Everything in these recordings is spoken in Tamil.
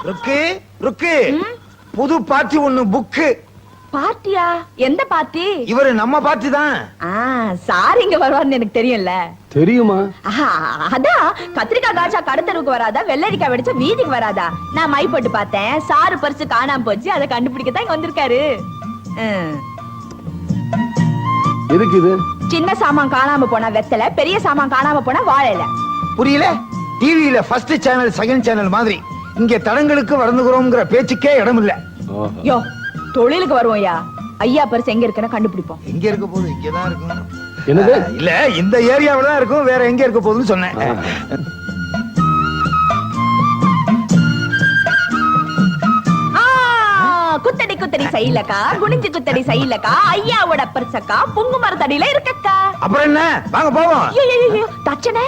ருக்கு ருக்கு புது பார்ட்டி ஒண்ணு புக்கு. பார்ட்டியா? எந்த பார்ட்டி? இவரு நம்ம பார்ட்டி தான். சார் இங்க வருவார்னு எனக்கு தெரியும்ல. தெரியுமா? அதான் கத்திரிக்காய் காய்ச்சா கடத்தருக்கு வராதா, வெள்ளரிக்காய் வெடிச்சா வீதிக்கு வராதா. நான் மை போட்டு பார்த்தேன், சாரு பரிசு காணாம போச்சு, அதை கண்டுபிடிக்கத்தான் இங்க வந்திருக்காரு. எதுக்கு இது? சின்ன சாமான் காணாம போனா வெத்தலை, பெரிய சாமான் காணாம போனா வாழைல. புரியல? டிவியில ஃபர்ஸ்ட் சேனல் செகண்ட் சேனல் மாதிரி இங்க தடங்களுக்கு வளர்ந்துகிறோம்ங்கிற பேச்சுக்கே இடம் இல்ல. யோ, தொழிலுக்கு வருவோம்யா. ஐயா பரிசு எங்க இருக்குன்னு கண்டுபிடிப்போம். எங்க இருக்க போகுது? இங்கதான் இருக்கும். என்னது? இல்ல, இந்த ஏரியாவில தான் இருக்கும், வேற எங்க இருக்க போகுதுன்னு சொன்னேன். குத்தடி குத்தடி சைலக்கா, குனிஞ்சு குத்தடி சைலக்கா, ஐயாவோட பரிசக்கா புங்கு மரத்தடியில இருக்கக்கா. அப்புறம் என்ன, வாங்க போவோம். தச்சனே,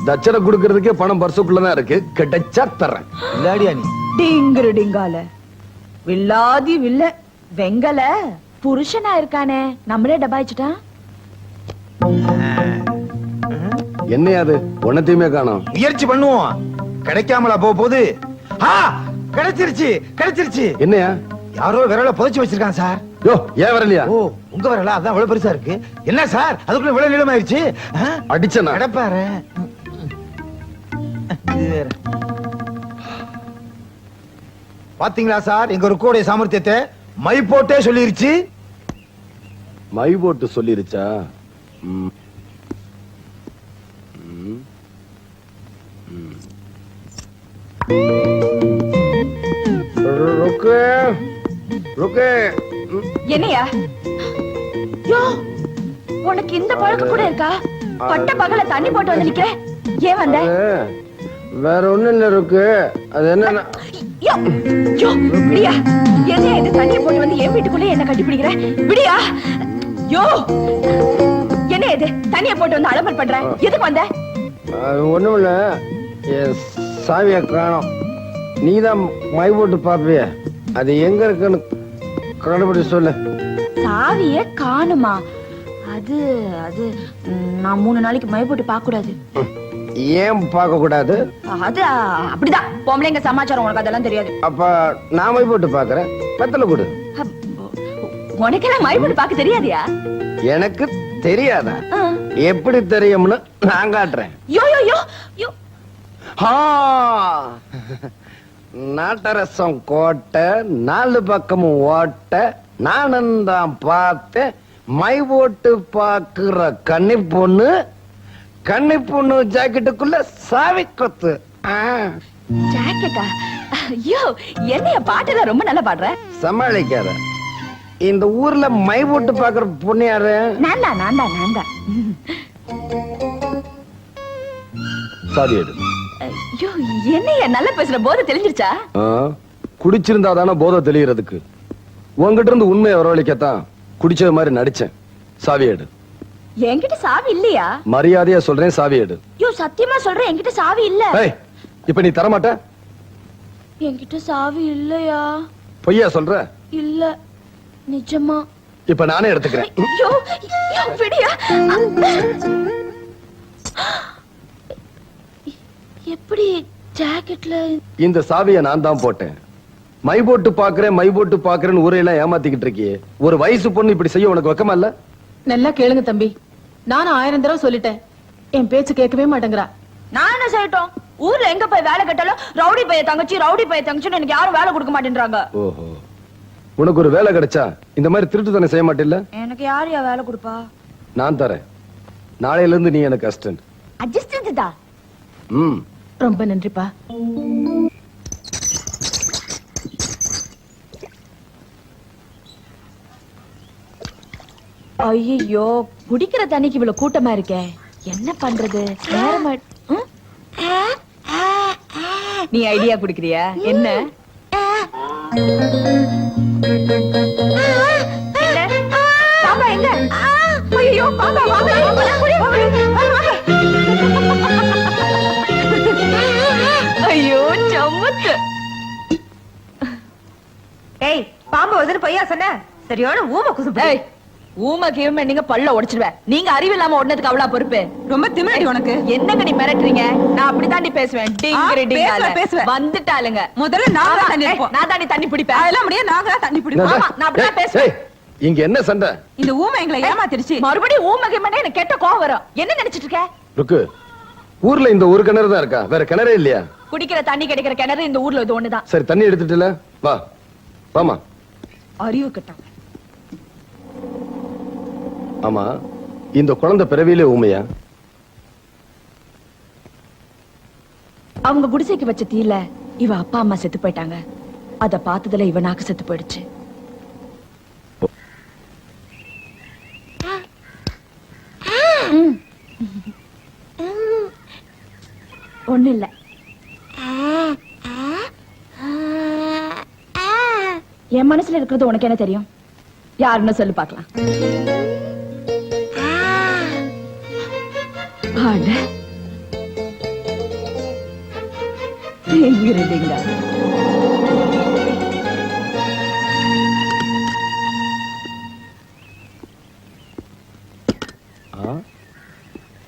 தச்சனை குடுக்கறதுக்கே பணம் பர்சுக்குள்ளதான் இருக்கு, கிடைச்சா தர்றேன். இல்லாடியா நீ? டிங்கிரு டிங்கால வில்லாதி வில்ல வெங்கல புருஷனா இருக்கானே, நம்மளே டபாய்ச்சிட்டான். என்னையாது ஒன்னத்தையுமே காணோம். முயற்சி பண்ணுவோம், கிடைக்காமலா போகுது. கிடைச்சிருச்சு கிடைச்சிருச்சு. என்னையா? யாரோ விரல புதைச்சு வச்சிருக்காங்க சார். யோ, ஏன் வரலையா? ஓ, உங்க விரலா? அதான் இவ்வளவு பெருசா இருக்கு. என்ன சார் அதுக்குள்ள இவ்வளவு நீளமாயிருச்சு? அடிச்சனா? கிடப்பாரு. பாத்தீங்களா சார், எங்க ருக்கோடைய சாமர்த்தியத்தை மை போட்டே சொல்லிருச்சு. மை போட்டு சொல்லிருச்சா? என்னையா? யோ, உனக்கு இந்த பழக்கம் கூட இருக்கா? பட்ட பகல தண்ணி போட்டு வந்து நிக்கிற, ஏன் வந்த? வேற ஒண்ணு இல்ல இருக்கு. அது என்ன? விடியா, என்ன இது தண்ணியை போட்டு வந்து என் வீட்டுக்குள்ளே என்ன கட்டிப்பிடிக்கிற? விடியா. யோ, என்ன இது தண்ணியை போட்டு வந்து அலம்பல் பண்ற? எதுக்கு வந்த? ஒண்ணுமில்ல, சாவிய காணோம். நீதான் மை போட்டு பாப்பிய, அது எங்க இருக்குன்னு கண்டுபிடி சொல்லு. சாவிய காணுமா? அது அது நான் 3 நாளைக்கு மை போட்டு பார்க்க கூடாது. ஏன் பார்க்க கூடாது? அது அப்படிதான் பொம்பளைங்க சமாச்சாரம், உனக்கு அதெல்லாம் தெரியாது. அப்ப நான் மை போட்டு பாக்குறேன், பத்தல கொடு. உனக்கெல்லாம் மை போட்டு பார்க்க தெரியாதியா? எனக்கு தெரியாதா? எப்படி தெரியும்னு நான் காட்டுறேன். யோ யோ யோ யோ. நாட்டரசம் கோட்டை, 4 பக்கமும் ஓட்ட, நானும் தான் பார்த்தேன். மை போட்டு பாக்குற கன்னி பொண்ணு, கன்னி பொண்ணு ஜாக்கெட்டுக்குள்ள சாவி கொத்து. ஜாக்கெட்டா? ஐயோ, என்னைய பாட்டெல்லாம் ரொம்ப நல்லா பாடுற. சமாளிக்காத. இந்த ஊர்ல மை போட்டு பாக்குற பொண்ணு யாரு? நான்தா நான்தா நான்தா. சாவி எடு. ஐயோ, என்னைய நல்லா பேசுற, போதை தெளிஞ்சிருச்சா? குடிச்சிருந்தா தானே போதை தெளியறதுக்கு. உங்ககிட்ட இருந்து உண்மையை வரவழைக்கத்தான் குடிச்சது மாதிரி நடிச்சேன். சாவி எடு. என்கிட்ட சாவி இல்லையா? மரியாதையா சொல்றேன், சாவி எடு. யோ, சத்தியமா சொல்றேன், என்கிட்ட சாவி இல்ல. இப்ப நீ தரமாட்ட? என்கிட்ட சாவி இல்லையா? பொய்யா சொல்ற? இல்ல, நிஜமா. இப்ப நானே எடுத்துக்கிறேன். யோ யோ, விடியா. எப்படி ஜாக்கெட்ல? இந்த சாவியை நான் தான் போட்டேன். மை போட்டு பாக்குறேன், மை போட்டு பாக்குறேன்னு ஊரையெல்லாம் ஏமாத்திக்கிட்டு இருக்கியே. ஒரு வயசு பொண்ணு இப்படி செய்ய உனக்கு வெக்கமா இல்ல? நல்லா கேளுங்க தம்பி, நானும் 1000 தடவை சொல்லிட்டேன், என் பேச்சு கேட்கவே மாட்டேங்கிறா. நான் என்ன செய்யட்டும்? ஊர்ல எங்க போய் வேலை கேட்டாலும் ரவுடி பைய தங்கச்சி, ரவுடி பைய தங்கச்சின்னு எனக்கு யாரும் வேலை கொடுக்க மாட்டேன்றாங்க. ஓஹோ, உனக்கு ஒரு வேலை கிடைச்சா இந்த மாதிரி திருட்டு தானே செய்ய மாட்டில்ல? எனக்கு யாரையா வேலை கொடுப்பா? நான் தரேன். நாளையில இருந்து நீ எனக்கு அசிஸ்டன்ட். அட்ஜஸ்டன்ட் தான். ரொம்ப நன்றிப்பா. ஐயோ, குடிக்கிற தண்ணிக்கு இவ்வளவு கூட்டமா இருக்கே, என்ன பண்றது? நேரமா. நீ ஐடியா குடுக்கிறியா? என்ன பாப்பா எங்க? ஐயோ பாப்பா வாங்க. ஐயோ சம்மத்து. ஏய், பாம்பு வந்து பையா சொன்ன சரியான ஊம குசுப்பு. ஊமை கீமை நீங்க பல்ல உடைச்சிடுவேன். நீங்க அறிவில்லாம ஓடுனதுக்கு அவ்வளவு பொறுப்பு. ரொம்ப திமிரடி உனக்கு. என்னங்க நீ மிரட்டுறீங்க? நான் அப்படித்தாண்டி பேசுவேன். டிங்கிரி டிங்கால. பேசுவேன். வந்துட்டாளுங்க. முதல்ல நான் தான் தண்ணி எடுப்போம். நான் தாண்டி தண்ணி பிடிப்பேன். அதெல்லாம் முடியாது, நாங்க தான் தண்ணி பிடிப்போம். ஆமா, நான் அப்படிதான் பேசுவேன். ஏய், இங்க என்ன சண்டை? இந்த ஊமை எங்களை ஏமாத்திருச்சு. மறுபடியும் ஊமை கீமைன்னா எனக்கு கெட்ட கோவம் வரும். என்ன நினைச்சிட்டு இருக்க? ருக்கு, ஊர்ல இந்த ஒரு கிணறு தான் இருக்கா? வேற கிணறே இல்லையா? குடிக்கிற தண்ணி கிடைக்கிற கிணறு இந்த ஊர்ல இது ஒண்ணுதான். சரி, தண்ணி எடுத்துட்டுல வா. வாமா. அறிவு கட்டம். ஆமா, இந்த குழந்தை பிறவியிலே ஊமையா? அவங்க குடிசைக்கு வச்ச தீல இவ அப்பா அம்மா செத்து போயிட்டாங்க. அத பார்த்ததுல இவ நாக்கு செத்து போயிடுச்சு. ஒண்ணு இல்ல. என் மனசுல இருக்கிறது உனக்கு என்ன தெரியும்? யாருன்னு சொல்லு பார்க்கலாம். அட, எங்கிருந்தீங்க?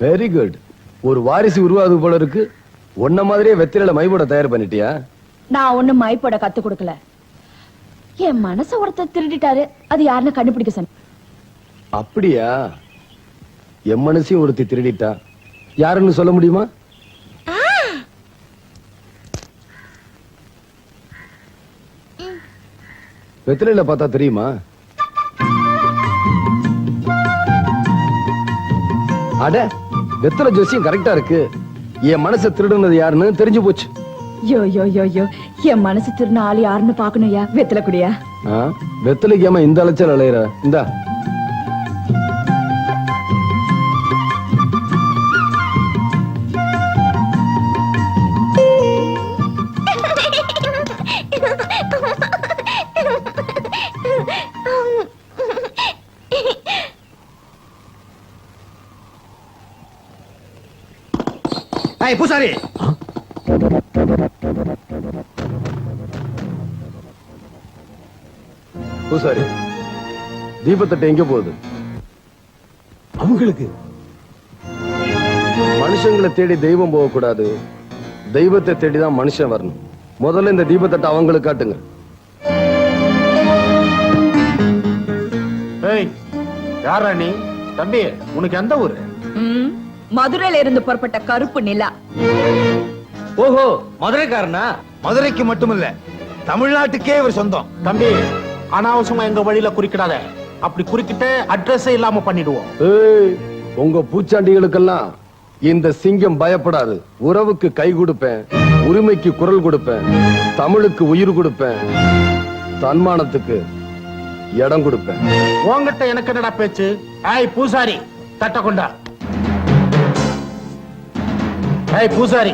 Very good. ஒரு வாரிசு உருவாது போல இருக்கு. உன்ன மாதிரியே வெத்திரையில மைபோட தயார் பண்ணிட்டியா? நான் ஒண்ணும் மைப்போட கத்து கொடுக்கல. என் மனச ஒருத்தர் திருடிட்டாரு. அது யாருன்னு கண்டுபிடிக்க சொன்ன. அப்படியா? என் மனசையும் ஒருத்தி திருடிட்டா. யாருன்னு சொல்ல முடியுமா? வெத்திரையில பார்த்தா தெரியுமா? அட, வெத்தலை ஜோசியம் கரெக்டா இருக்கு. என் மனசை திருடுனது யாருன்னு தெரிஞ்சு போச்சு. யோ யோ யோ யோ, என் மனசு திருடின ஆள் யாருன்னு பாக்கணும்யா. வெத்தலை குடியா? வெத்தலைக்கு ஏமா இந்த அலைச்சல் அலையிற? இந்தா. பூசாரி, பூசாரி, தீபத்தட்டை எங்க போகுது? அவங்களுக்கு மனுஷங்களை தேடி தெய்வம் போக கூடாது. தெய்வத்தை தேடிதான் மனுஷன் வரணும். முதல்ல இந்த தீபத்தட்டை அவங்களுக்கு காட்டுங்க. யாரா நீ? தம்பி, உனக்கு எந்த ஊரு? மதுரையில இருந்து புறப்பட்ட கருப்பு நிலா. ஓஹோ, மதுரைக்காரனா? மதுரைக்கு மட்டுமில்ல, தமிழ்நாட்டுக்கே இவர் சொந்தம். தம்பி, அனாவசியமா எங்க வழியில குறிக்கிடாத. அப்படி குறிக்கிட்டு அட்ரஸே இல்லாம பண்ணிடுவோம். ஏய், உங்க பூச்சாண்டிகளுக்கெல்லாம் இந்த சிங்கம் பயப்படாது. உறவுக்கு கை கொடுப்பேன், உரிமைக்கு குரல் கொடுப்பேன், தமிழுக்கு உயிர் கொடுப்பேன், தன்மானத்துக்கு இடம் கொடுப்பேன். உன்கிட்ட எனக்கு என்னடா பேச்சு? ஏய் பூசாரி, தட்ட கொண்டா. ஏய் பூசாரி,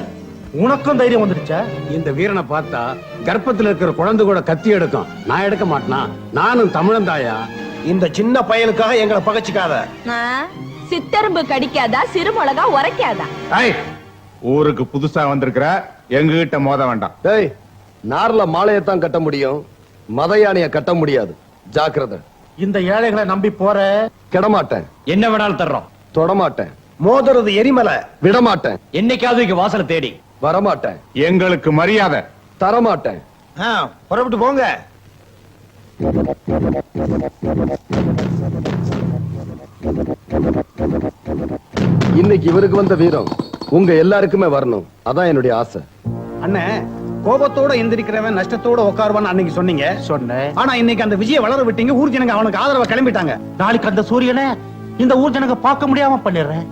உனக்கும் தைரியம் வந்துருச்சா? இந்த வீரனை பார்த்தா கர்ப்பத்துல இருக்கிற குழந்தை கூட கத்தி எடுக்கும். நான் எடுக்க மாட்டேனா? நானும் தமிழன் தாயா. இந்த சின்ன பையனுக்காக எங்களை பகச்சிக்காத. சித்தரும்பு கடிக்காதா, சிறுமிளகா உரைக்காதா? ஊருக்கு புதுசா வந்திருக்கிற எங்க கிட்ட மோத வேண்டாம். ஏய், நார்ல மாலையத்தான் கட்ட முடியும், மத யானைய கட்ட முடியாது. ஜாக்கிரதை. இந்த ஏழைகளை நம்பி போற. கெடமாட்டேன். என்ன வேணாலும் தர்றோம். தொடமாட்டேன். மோதுறது எரிமலை. விடமாட்டேன். என்னைக்காவது இங்க வாசலை தேடி வரமாட்டேன். எங்களுக்கு மரியாதை தரமாட்டேன். புறப்பட்டு போங்க. இன்னைக்கு இவருக்கு வந்த வீரம் உங்க எல்லாருக்குமே வரணும். அதான் என்னுடைய ஆசை. அண்ணே, கோபத்தோட எந்திரிக்கிறவன் நஷ்டத்தோட உட்காருவான்னு அன்னைக்கு சொன்னீங்க. சொன்னேன். ஆனா இன்னைக்கு அந்த விஜய வளர விட்டீங்க. ஊர் ஜனங்க அவனுக்கு ஆதரவா கிளம்பிட்டாங்க. நாளைக்கு அந்த சூரியனை இந்த ஊர் ஜனங்க பார்க்க முடியாம பண்ணிடுறேன்.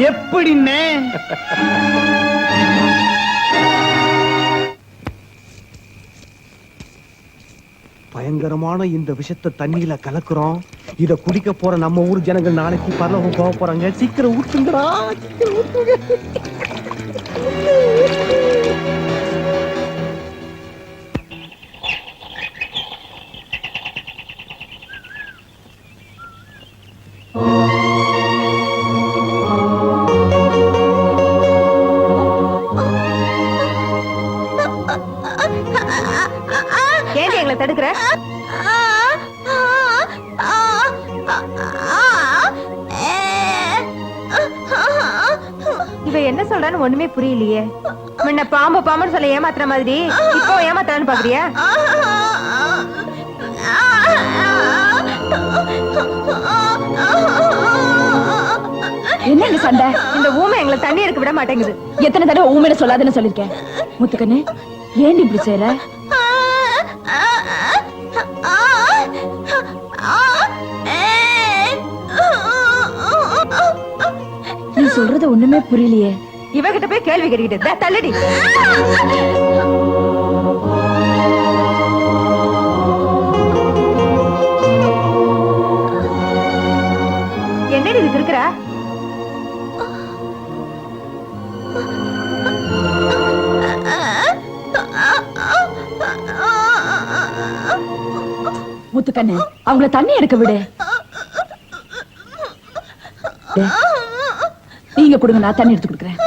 எப்படின்னே? பயங்கரமான இந்த விஷத்தை தண்ணியில கலக்குறோம். இத குடிக்க போற நம்ம ஊர் ஜனங்கள் நாளைக்கு பரலோகம் போக போறாங்க. சீக்கிரம் ஊத்துங்கடா, சீக்கிரம் ஊத்துங்க. ஏன் எங்களை தடுக்கிற? என்ன சொல்றான்னு ஒண்ணுமே புரியலையே. முன்ன பாம்பு பாம்புன்னு சொல்ல ஏமாத்துற மாதிரி இப்போ ஏமாத்துறான்னு பாக்குறியா? என்னங்க சண்டை? இந்த ஊமை எங்களை தண்ணி எடுக்க விட மாட்டேங்குது. எத்தனை தடவை ஊமையில சொல்லாதுன்னு சொல்லிருக்கேன். முத்துக்கண்ணு ஏன் இப்படி செய்யற? நீ சொல்றது ஒண்ணுமே புரியலையே. இவகிட்ட போய் கேள்வி கேட்டுக்கிட்டு தள்ளடி. என்னடி இதுக்கு இருக்கிற? முத்துக்கண்ணு அவங்கள தண்ணி எடுக்க விடு. நீங்க கொடுங்க, நான் தண்ணி எடுத்து கொடுக்குறேன்.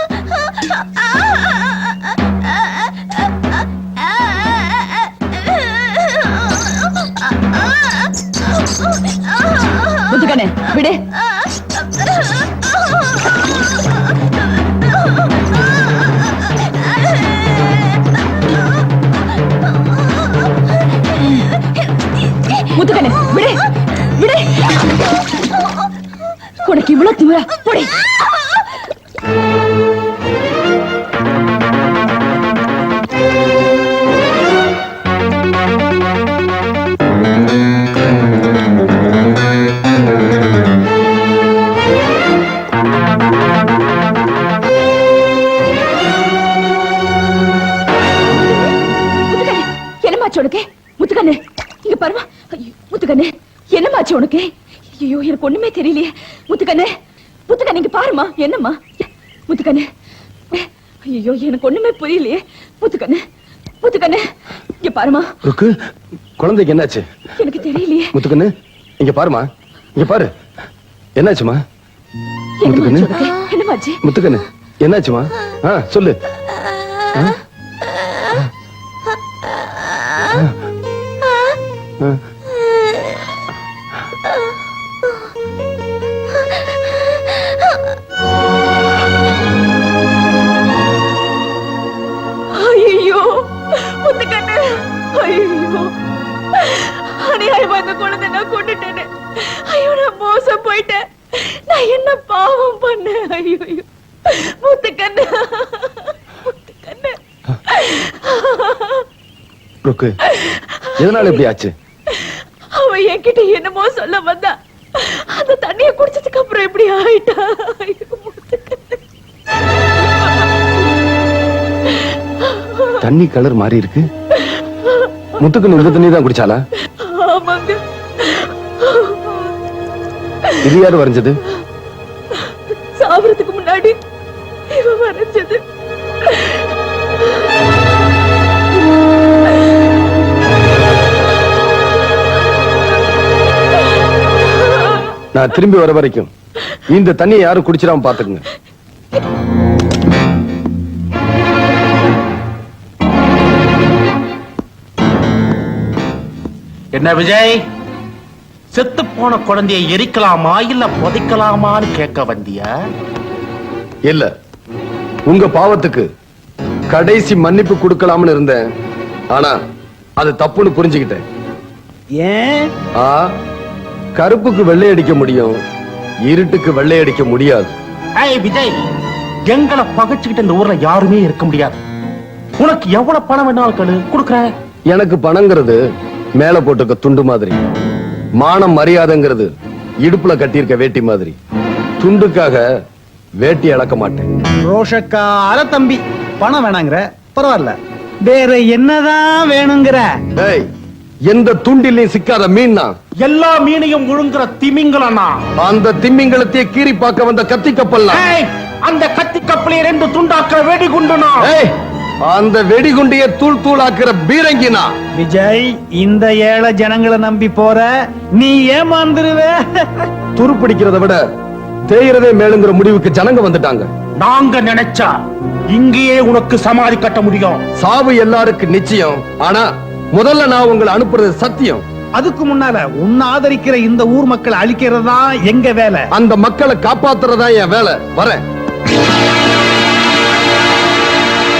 முத்துக்கண்ணு விடு. முத்துக்கண்ணு விடு விடு. உனக்கு இவ்வளவு திமிரா? போடி. என்னமாச்சு உனக்கு? முத்துக்கண்ணு இங்க பாருமா. முத்துக்கண்ணு என்னமாச்சு உனக்கு? ஐயோ எனக்கு ஒண்ணுமே தெரியலையே. முத்துக்கண்ணு முத்துக்கண்ணு இங்க பாருமா. என்னம்மா முத்துக்கண்ணு? ஐயோ எனக்கு ஒண்ணுமே புரியலையே. முத்துக்கண்ணு முத்துக்கண்ணு இங்க பாருமா. ருக்கு, குழந்தைக்கு என்னாச்சு? எனக்கு தெரியலையே. முத்துக்கண்ணு இங்க பாருமா. இங்க பாரு. என்னாச்சுமா? முத்துக்கண்ணு என்னமாச்சு? முத்துக்கண்ணு என்னாச்சுமா? சொல்லு. ஐயோ முத்துக்கண்ணு, ஐயோ அநியாயமா அந்த குழந்தை நான் கொண்டுட்டேன்னு. ஐயோ நான் மோசம் போயிட்டேன். நான் என்ன பாவம் பண்ணேன்? ஐயோ முத்துக்கண்ணு முத்துக்கண்ணு. ருக்கு, எதனால இப்படி ஆச்சு? அவ என்கிட்ட என்னமோ சொல்ல வந்தா. அந்த தண்ணிய குடிச்சதுக்கு அப்புறம் இப்படி ஆயிட்டா. ஐயோ முத்துக்கண்ணு. தண்ணி கலர் மாறி இருக்கு. முத்துக்கண்ணு இந்த தண்ணி தான் குடிச்சாலா? ஆமாங்க. இது யாரு வரைஞ்சது? சாவறதுக்கு முன்னாடி இவ வரைஞ்சது. நான் திரும்பி வர வரைக்கும் இந்த தண்ணியை யாரும் குடிச்சிடாம பாத்துக்குங்க. என்ன விஜய், செத்து போன குழந்தையை எரிக்கலாமா இல்ல புதைக்கலாமான்னு கேட்க வந்தியா? இல்ல, உங்க பாவத்துக்கு கடைசி மன்னிப்பு கொடுக்கலாம்னு இருந்தேன். ஆனா அது தப்புன்னு புரிஞ்சுக்கிட்டேன். ஏன்? கருப்புக்கு வெள்ளை அடிக்க முடியும், இருட்டுக்கு வெள்ளை அடிக்க முடியாது. ஏய் விஜய், எங்களை பகைச்சுக்கிட்டு இந்த ஊர்ல யாருமே இருக்க முடியாது. உனக்கு எவ்வளவு பணம் வேணாலும் கொடுக்குறேன். எனக்கு பணங்கிறது மேல போட்டுக்க துண்டு மாதிரி, மானம் மரியாதைங்கிறது இடுப்புல கட்டியிருக்க வேட்டி மாதிரி. துண்டுக்காக வேட்டி இழக்க மாட்டேன். ரோஷக்கார தம்பி, பணம் வேணாங்கிற பரவாயில்ல, வேற என்னதான் வேணுங்கிற? எந்த துண்டிலையும் சிக்காத மீன் தான். எல்லா மீனையும் முழுங்குற திமிங்கலனா? அந்த திமிங்கலத்தையே கீறி பார்க்க வந்த கத்தி கப்பல். அந்த கத்தி கப்பலை 2 துண்டாக்குற வெடிகுண்டுனா? அந்த வெடிகுண்டிய தூள் தூளாக்குற பீரங்கினா? விஜய், இந்த ஏழை ஜனங்களை நம்பி போற நீ ஏமாந்துருவே. துருப்பிடிக்கிறத விட தேய்றதே மேலுங்கிற முடிவுக்கு ஜனங்க வந்துட்டாங்க. நாங்க நினைச்சா இங்கேயே உனக்கு சமாதி கட்ட முடியும். சாவு எல்லாருக்கும் நிச்சயம், ஆனா முதல்ல நான் உங்களை அனுப்புறது சத்தியம். அதுக்கு முன்னால உன்னை ஆதரிக்கிற இந்த ஊர் மக்களை அழிக்கிறதா எங்க வேலை. அந்த மக்களை காப்பாத்துறதா என் வேலை. வரேன்.